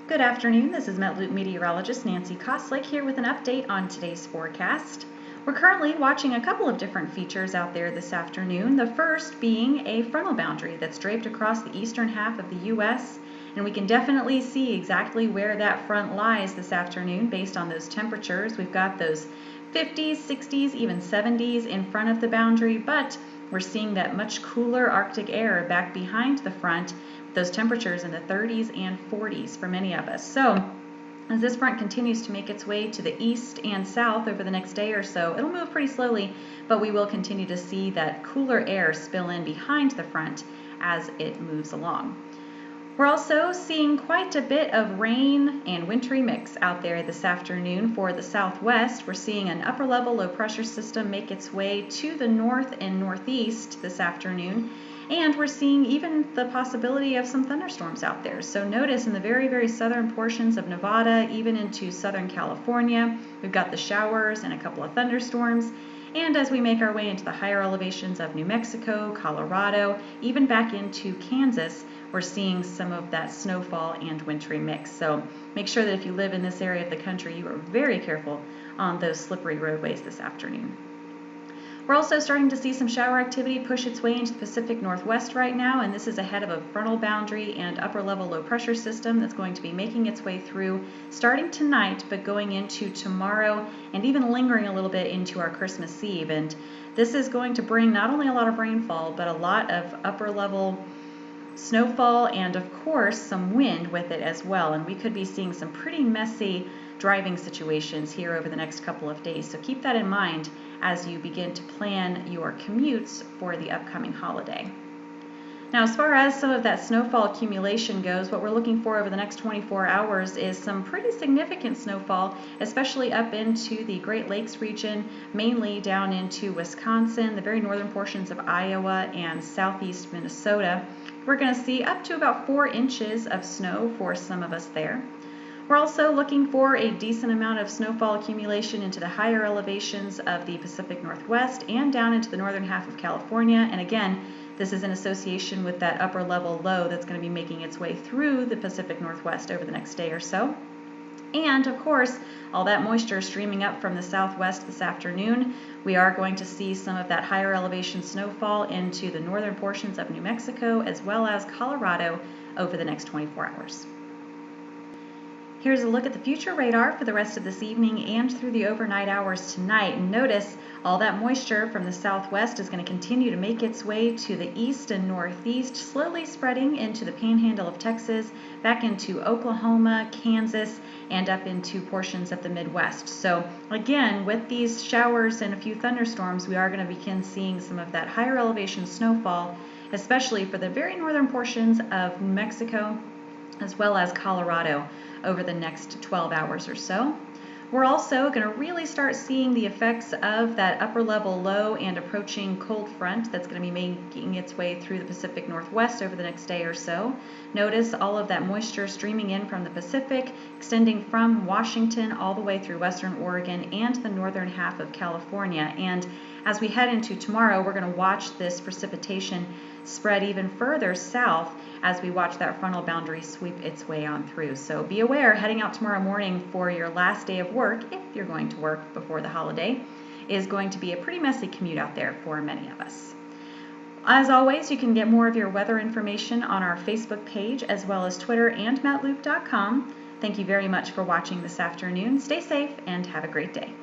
Good afternoon, this is Metloop meteorologist Nancy Koslick here with an update on today's forecast. We're currently watching a couple of different features out there this afternoon, the first being a frontal boundary that's draped across the eastern half of the U.S., and we can definitely see exactly where that front lies this afternoon based on those temperatures. We've got those 50s, 60s, even 70s in front of the boundary, but we're seeing that much cooler Arctic air back behind the front, those temperatures in the 30s and 40s for many of us. So as this front continues to make its way to the east and south over the next day or so, it'll move pretty slowly, but we will continue to see that cooler air spill in behind the front as it moves along. We're also seeing quite a bit of rain and wintry mix out there this afternoon for the southwest. We're seeing an upper level low pressure system make its way to the north and northeast this afternoon, and we're seeing even the possibility of some thunderstorms out there. So notice in the very southern portions of Nevada, even into Southern California, we've got the showers and a couple of thunderstorms. And as we make our way into the higher elevations of New Mexico, Colorado, even back into Kansas, we're seeing some of that snowfall and wintry mix. So make sure that if you live in this area of the country, you are very careful on those slippery roadways this afternoon. We're also starting to see some shower activity push its way into the Pacific Northwest right now, and this is ahead of a frontal boundary and upper level low pressure system that's going to be making its way through starting tonight, but going into tomorrow and even lingering a little bit into our Christmas Eve. And this is going to bring not only a lot of rainfall, but a lot of upper level snowfall and of course some wind with it as well. And we could be seeing some pretty messy driving situations here over the next couple of days. So keep that in mind as you begin to plan your commutes for the upcoming holiday. Now, as far as some of that snowfall accumulation goes, what we're looking for over the next 24 hours is some pretty significant snowfall, especially up into the Great Lakes region, mainly down into Wisconsin, the very northern portions of Iowa and southeast Minnesota. We're going to see up to about 4 inches of snow for some of us there. We're also looking for a decent amount of snowfall accumulation into the higher elevations of the Pacific Northwest and down into the northern half of California. And again, this is in association with that upper level low that's going to be making its way through the Pacific Northwest over the next day or so. And of course, all that moisture streaming up from the southwest this afternoon, we are going to see some of that higher elevation snowfall into the northern portions of New Mexico as well as Colorado over the next 24 hours. Here's a look at the future radar for the rest of this evening and through the overnight hours tonight. And notice all that moisture from the southwest is going to continue to make its way to the east and northeast, slowly spreading into the panhandle of Texas, back into Oklahoma, Kansas, and up into portions of the Midwest. So again, with these showers and a few thunderstorms, we are going to begin seeing some of that higher elevation snowfall, especially for the very northern portions of New Mexico as well as Colorado over the next 12 hours or so. We're also going to really start seeing the effects of that upper level low and approaching cold front that's going to be making its way through the Pacific Northwest over the next day or so. Notice all of that moisture streaming in from the Pacific, extending from Washington all the way through western Oregon and the northern half of California. And as we head into tomorrow, we're going to watch this precipitation spread even further south as we watch that frontal boundary sweep its way on through. So be aware, heading out tomorrow morning for your last day of work, if you're going to work before the holiday, is going to be a pretty messy commute out there for many of us. As always, you can get more of your weather information on our Facebook page as well as Twitter and Metloop.com. Thank you very much for watching this afternoon. Stay safe and have a great day.